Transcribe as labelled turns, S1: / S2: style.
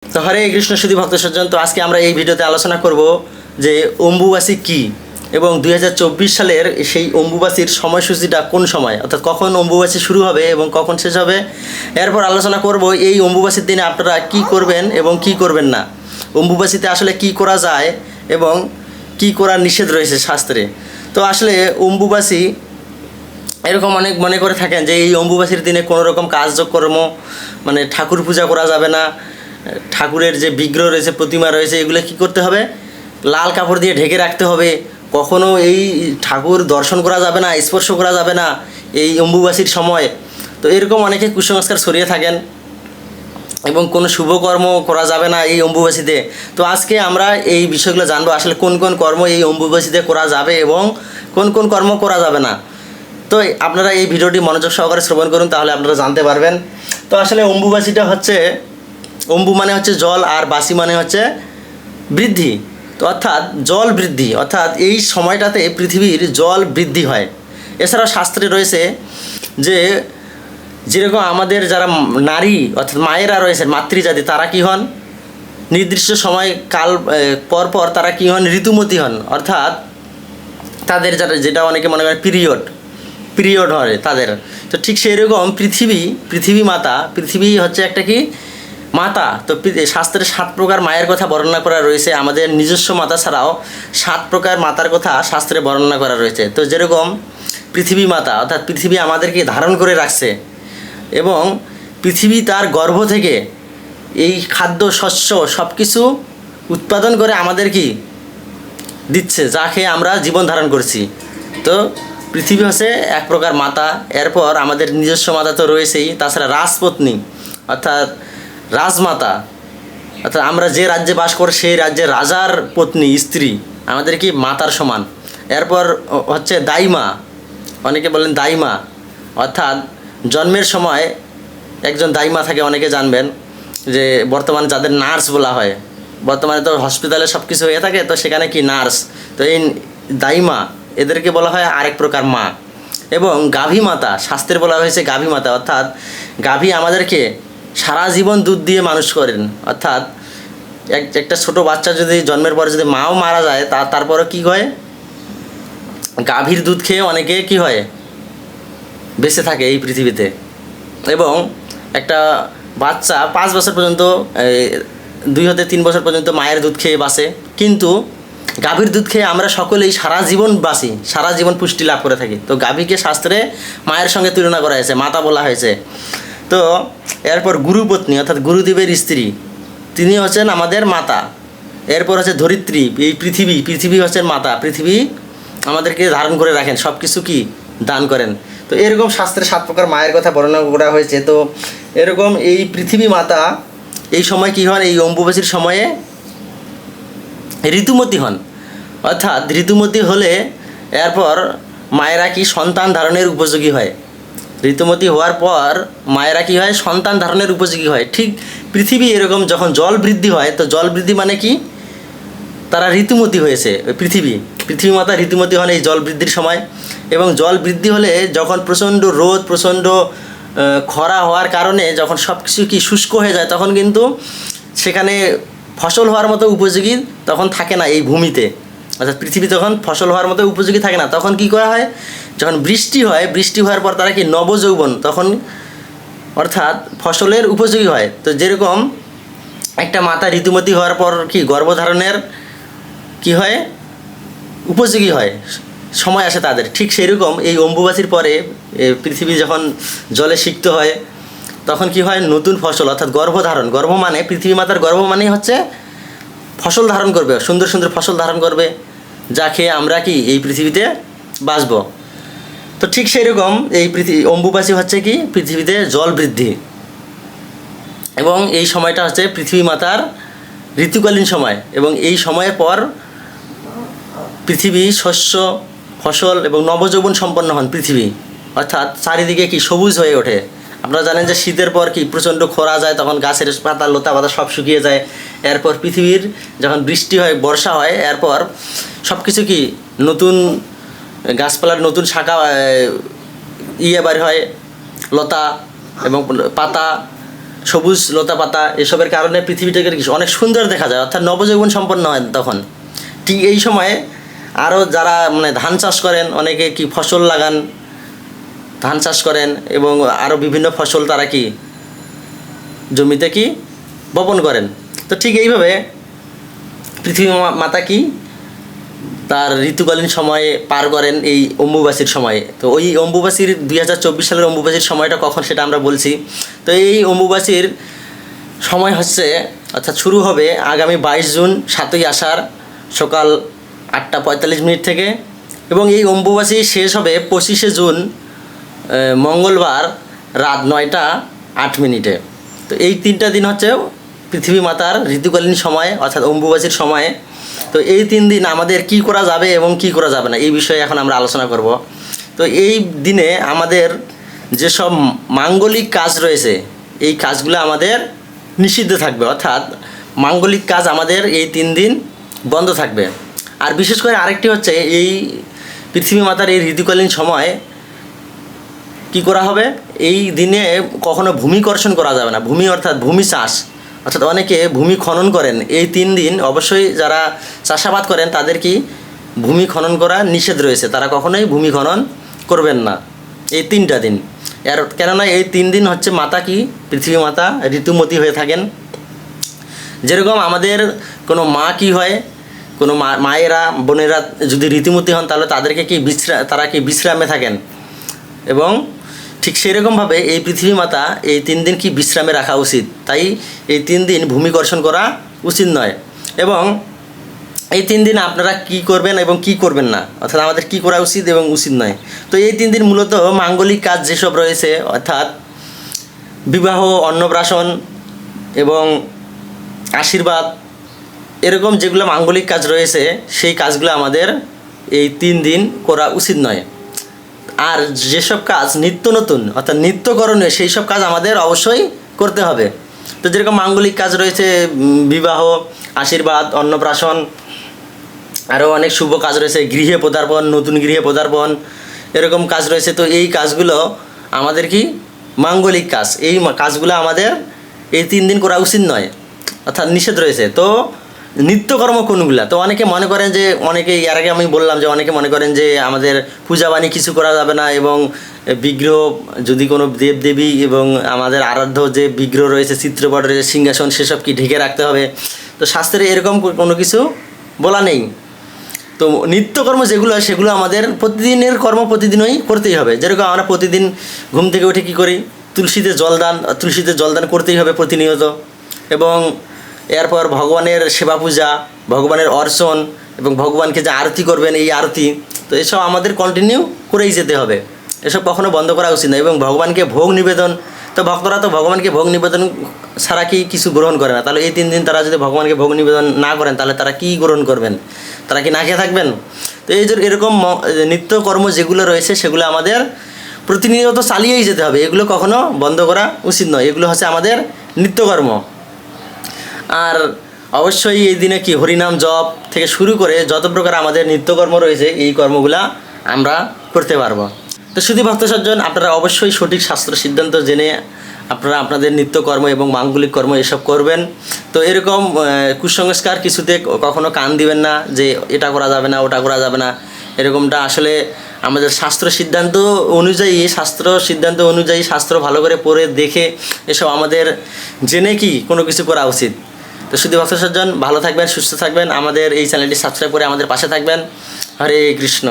S1: তো হরে কৃষ্ণ সুধী ভক্ত সজ্জন। তো আজকে আমরা এই ভিডিওতে আলোচনা করব যে অম্বুবাসী কি এবং 2024 সালের সেই অম্বুবাসীর সময়সূচিটা কোন সময়, অর্থাৎ কখন অম্বুবাসী শুরু হবে এবং কখন শেষ হবে। এরপর আলোচনা করব এই অম্বুবাসীর দিনে আপনারা কি করবেন এবং কি করবেন না, অম্বুবাসীতে আসলে কি করা যায় এবং কি করা নিষেধ রয়েছে শাস্ত্রে। তো আসলে অম্বুবাসী এরকম অনেক মনে করে থাকেন যে এই অম্বুবাসীর দিনে কোনো রকম কাজকর্ম মানে ঠাকুর পূজা করা যাবে না, ঠাকুরের যে বিগ্রহ রয়েছে, প্রতিমা রয়েছে, এগুলো কি করতে হবে, লাল কাপড় দিয়ে ঢেকে রাখতে হবে, কখনো এই ঠাকুর দর্শন করা যাবে না, স্পর্শ করা যাবে না এই অম্বুবাসীর সময়। তো এরকম অনেকে কুসংস্কার ছড়িয়ে থাকেন এবং কোনো শুভকর্ম করা যাবে না এই অম্বুবাসীতে। তো আজকে আমরা এই বিষয়গুলো জানবো, আসলে কোন কোন কর্ম এই অম্বুবাসীতে করা যাবে এবং কোন কোন কর্ম করা যাবে না। তো আপনারা এই ভিডিওটি মনোযোগ সহকারে শ্রবণ করুন, তাহলে আপনারা জানতে পারবেন। তো আসলে অম্বুবাসীটা হচ্ছে, অম্বু মানে হচ্ছে জল আর বাসী মানে হচ্ছে বৃদ্ধি। তো অর্থাৎ জল বৃদ্ধি, অর্থাৎ এই সময়টাতে পৃথিবীর জল বৃদ্ধি হয়। এছাড়াও শাস্ত্রে রয়েছে যে যেরকম আমাদের যারা নারী অর্থাৎ মায়েরা রয়েছে, মাতৃজাতি, তারা কী হন, নির্দিষ্ট সময় কাল পর পর তারা কী হন, ঋতুমতী হন। অর্থাৎ তাদের যারা, যেটা অনেকে মনে করেন পিরিয়ড হয় তাদের। তো ঠিক সেই রকম পৃথিবী মাতা, পৃথিবী হচ্ছে একটা কি মাতা। তো শাস্ত্রে 7 প্রকার মায়ের কথা বর্ণনা করা রয়েছে। আমাদের নিজস্ব মাতা ছাড়াও 7 প্রকার মাতার কথা শাস্ত্রে বর্ণনা করা রয়েছে। তো যেরকম পৃথিবী মাতা, অর্থাৎ পৃথিবী আমাদেরকে ধারণ করে রাখছে এবং পৃথিবী তার গর্ভ থেকে এই খাদ্য শস্য সব কিছু উৎপাদন করে আমাদের কি দিচ্ছে, যা খেয়ে আমরা জীবন ধারণ করছি। তো পৃথিবী হচ্ছে এক প্রকার মাতা। এরপর আমাদের নিজস্ব মাতা তো রয়েছেই, তাছাড়া রাজপত্নী অর্থাৎ রাজমাতা, অর্থাৎ আমরা যে রাজ্যে বাস করি সেই রাজ্যের রাজার পত্নী, স্ত্রী, আমাদের কি মাতার সমান। এরপর হচ্ছে দাইমা, অনেকে বলেন দাইমা, অর্থাৎ জন্মের সময় একজন দাইমা থাকে, অনেকে জানবেন যে বর্তমানে যাদের নার্স বলা হয়, বর্তমানে তো হসপিটালে সব কিছু হয়ে থাকে, তো সেখানে কি নার্স, তো এই দাইমা এদেরকে বলা হয় আরেক প্রকার মা। এবং গাভী মাতা, শাস্ত্রে বলা হয়েছে গাভী মাতা, অর্থাৎ গাভী আমাদেরকে সারা জীবন দুধ দিয়ে মানুষ করেন। অর্থাৎ একটা ছোট বাচ্চা যদি জন্মের পরে যদি মাও মারা যায়, তারপরে কি হয়, গাভীর দুধ খেয়ে অনেকে কি হয়, বেঁচে থাকে এই পৃথিবীতে। এবং একটা বাচ্চা 5 বছর পর্যন্ত, 2 হতে 3 বছর পর্যন্ত মায়ের দুধ খেয়ে বাঁচে, কিন্তু গাভীর দুধ খেয়ে আমরা সকলেই সারা জীবন বাঁচি, সারা জীবন পুষ্টি লাভ করে থাকি। তো গাভীকে শাস্ত্রে মায়ের সঙ্গে তুলনা করা হয়েছে, মাতা বলা হয়েছে। তো এরপর গুরুপত্নী অর্থাৎ গুরুদেবের স্ত্রী, তিনি হচ্ছেন আমাদের মাতা। এরপর হচ্ছে ধরিত্রী, এই পৃথিবী হচ্ছেন মাতা, পৃথিবী আমাদেরকে ধারণ করে রাখেন, সব কিছু কি দান করেন। তো এরকম শাস্ত্রে 7 প্রকার মায়ের কথা বর্ণনা করা হয়েছে। তো এরকম এই পৃথিবী মাতা এই সময় কী হন, এই অম্বুবাসীর সময়ে ঋতুমতী হন। অর্থাৎ ঋতুমতী হলে এরপর মায়েরা কি সন্তান ধারণের উপযোগী হয়। ঋতুমতী হওয়ার পর মায়েরা কী হয়, সন্তান ধারণের উপযোগী হয়। ঠিক পৃথিবী এরকম যখন জল বৃদ্ধি হয়, তো জল বৃদ্ধি মানে কি, তারা ঋতুমতী হয়েছে। পৃথিবী মাতা ঋতুমতী হন এই জল বৃদ্ধির সময়। এবং জল বৃদ্ধি হলে যখন প্রচণ্ড রোদ, প্রচণ্ড খরা হওয়ার কারণে যখন সব কিছু কি শুষ্ক হয়ে যায়, তখন কিন্তু সেখানে ফসল হওয়ার মতো উপযোগী তখন থাকে না এই ভূমিতে। অর্থাৎ পৃথিবী তখন ফসল হওয়ার মতো উপযোগী থাকে না। তখন কি করা হয়, যখন বৃষ্টি হয়, বৃষ্টি হওয়ার পর তারা কি নবযৌবন, তখন অর্থাৎ ফসলের উপযোগী হয়। তো যেরকম একটা মাতা ঋতুমতী হওয়ার পর কি গর্ভধারণের কি হয়, উপযোগী হয়, সময় আসে তাদের। ঠিক সেরকম এই অম্বুবাসীর পরে পৃথিবী যখন জলে সিক্ত হয়, তখন কি হয়, নতুন ফসল অর্থাৎ গর্ভ মানে পৃথিবী মাতার গর্ভ মানেই হচ্ছে ফসল ধারণ করবে, সুন্দর সুন্দর ফসল ধারণ করবে, যা খেয়ে আমরা কি এই পৃথিবীতে বাঁচব। তো ঠিক সেই রকম এই অম্বুবাসী হচ্ছে কি পৃথিবীতে জল বৃদ্ধি, এবং এই সময়টা হচ্ছে পৃথিবী মাতার ঋতুকালীন সময়। এবং এই সময়ের পর পৃথিবী শস্য, ফসল এবং নবযৌবন সম্পন্ন হন পৃথিবী, অর্থাৎ চারিদিকে কি সবুজ হয়ে ওঠে। আপনারা জানেন যে শীতের পর কি প্রচণ্ড খরা যায়, তখন গাছের পাতা, লতা পাতা সব শুকিয়ে যায়। এরপর পৃথিবীর যখন বৃষ্টি হয়, বর্ষা হয়, এরপর সব কিছু কি নতুন গাছপালার নতুন শাখা বাড়ি হয়, লতা এবং পাতা সবুজ লতাপাতা এসবের কারণে পৃথিবীটাকে অনেক সুন্দর দেখা যায়, অর্থাৎ নবযৌবন সম্পন্ন হয় তখন। ঠিক এই সময়ে আরও যারা মানে ধান চাষ করেন, অনেকে কি ফসল লাগান, ধান চাষ করেন এবং আরও বিভিন্ন ফসল তারা কি জমিতে কি বপন করেন। তো ঠিক এইভাবে পৃথিবী মাতা কি তার ঋতুকালীন সময়ে পার করেন এই অম্বুবাসীর সময়ে। তো ওই অম্বুবাসীর 2024 সালের অম্বুবাসীর সময়টা কখন সেটা আমরা বলছি। তো এই অম্বুবাসীর সময় হচ্ছে, অর্থাৎ শুরু হবে আগামী 22 জুন 7ই আষাঢ় সকাল 8:45 থেকে, এবং এই অম্বুবাসী শেষ হবে 25শে জুন মঙ্গলবার রাত 9:08। তো এই 3টা দিন হচ্ছে পৃথিবী মাতার ঋতুকালীন সময়, অর্থাৎ অম্বুবাসীর সময়। তো এই 3 দিন আমাদের কি করা যাবে এবং কি করা যাবে না এই বিষয়ে এখন আমরা আলোচনা করব। তো এই দিনে আমাদের যেসব মাঙ্গলিক কাজ রয়েছে এই কাজগুলো আমাদের নিষিদ্ধ থাকবে, অর্থাৎ মাঙ্গলিক কাজ আমাদের এই 3 দিন বন্ধ থাকবে। আর বিশেষ করে আরেকটি হচ্ছে, এই পৃথিবী মাতার এই ঋতুকালীন সময় কি করা হবে, এই দিনে কখনো ভূমিকর্ষণ করা যাবে না। ভূমি অর্থাৎ ভূমি চাষ, অর্থাৎ অনেকে ভূমি খনন করেন। এই 3 দিন অবশ্যই যারা চাষাবাদ করেন তাদের কি ভূমি খনন করা নিষেধ রয়েছে, তারা কখনোই ভূমি খনন করবেন না এই 3টা দিন। কেননা এই 3 দিন হচ্ছে মাতা কি পৃথিবী মাতা ঋতুমতী হয়ে থাকেন। যেরকম আমাদের কোনো মা কি হয়, কোনো মায়েরা বোনেরা যদি ঋতুমতী হন তাহলে তাদেরকে কি তারা কি বিশ্রামে থাকেন, এবং ঠিক সেরকমভাবে এই পৃথিবী মাতা এই 3 দিন কি বিশ্রামে রাখা উচিত। তাই এই 3 দিন ভূমিকর্ষণ করা উচিত নয়। এবং এই 3 দিন আপনারা কি করবেন এবং কি করবেন না, অর্থাৎ আমাদের কি করা উচিত এবং উচিত নয়। তো এই 3 দিন মূলত মাঙ্গলিক কাজ যেসব রয়েছে, অর্থাৎ বিবাহ, অন্নপ্রাশন এবং আশীর্বাদ, এরকম যেগুলো মাঙ্গলিক কাজ রয়েছে সেই কাজগুলো আমাদের এই 3 দিন করা উচিত নয়। আর যেসব কাজ নিত্য নতুন অর্থাৎ নিত্যকরণীয় সেই সব কাজ আমাদের অবশ্যই করতে হবে। তো যেরকম মাঙ্গলিক কাজ রয়েছে বিবাহ, আশীর্বাদ, অন্নপ্রাশন, আরও অনেক শুভ কাজ রয়েছে, গৃহে পদার্পণ, নতুন গৃহে পদার্পণ, এরকম কাজ রয়েছে। তো এই কাজগুলো আমাদের কি মাঙ্গলিক কাজ, এই কাজগুলো আমাদের এই 3 দিন করা উচিত নয়, অর্থাৎ নিষেধ রয়েছে। তো নিত্যকর্ম কোনগুলা, তো অনেকে মনে করেন যে, অনেকে এর আগে আমি বললাম যে অনেকে মনে করেন যে আমাদের পূজাবাণী কিছু করা যাবে না, এবং বিগ্রহ যদি কোনো দেবদেবী এবং আমাদের আরাধ্য যে বিগ্রহ রয়েছে, চিত্রপট রয়েছে, সিংহাসন, সেসব কি ঢেকে রাখতে হবে। তো শাস্ত্রে এরকম কোনো কিছু বলা নেই। তো নিত্যকর্ম যেগুলো সেগুলো আমাদের প্রতিদিনের কর্ম প্রতিদিনই করতেই হবে। যেরকম আমরা প্রতিদিন ঘুম থেকে উঠে কী করি, তুলসীতে জলদান করতেই হবে প্রতিনিয়ত, এবং এরপর ভগবানের সেবা পূজা, ভগবানের অর্চন এবং ভগবানকে যে আরতি করবেন এই আরতি, তো এসব আমাদের কন্টিনিউ করেই যেতে হবে, এসব কখনো বন্ধ করা উচিত নয়। এবং ভগবানকে ভোগ নিবেদন, তো ভক্তরা তো ভগবানকে ভোগ নিবেদন ছাড়া কি কিছু গ্রহণ করে না। তাহলে এই 3 দিন তারা যদি ভগবানকে ভোগ নিবেদন না করেন তাহলে তারা কী গ্রহণ করবেন, তারা কি না খেয়ে থাকবেন। তো এই যে এরকম নিত্যকর্ম যেগুলো রয়েছে সেগুলো আমাদের প্রতিনিয়ত চালিয়েই যেতে হবে, এগুলো কখনো বন্ধ করা উচিত নয়। এগুলো হচ্ছে আমাদের নিত্যকর্ম। আর অবশ্যই এই দিনে কি হরিনাম জপ থেকে শুরু করে যত প্রকার আমাদের নিত্যকর্ম রয়েছে এই কর্মগুলা আমরা করতে পারবো। তো শুধু ভক্ত সজ্জন, আপনারা অবশ্যই সঠিক শাস্ত্র সিদ্ধান্ত জেনে আপনারা আপনাদের নিত্যকর্ম এবং মাঙ্গলিক কর্ম এসব করবেন। তো এরকম কুসংস্কার কিছুতে কখনো কান দিবেন না যে এটা করা যাবে না, ওটা করা যাবে না। এরকমটা আসলে আমাদের শাস্ত্র সিদ্ধান্ত অনুযায়ী শাস্ত্র ভালো করে পড়ে দেখে এসব আমাদের জেনে কি কোনো কিছু করা উচিত। তো শুধু ভক্ত সজ্জন, ভালো থাকবেন, সুস্থ থাকবেন, আমাদের এই চ্যানেলটি সাবস্ক্রাইব করে আমাদের পাশে থাকবেন। হরে কৃষ্ণ।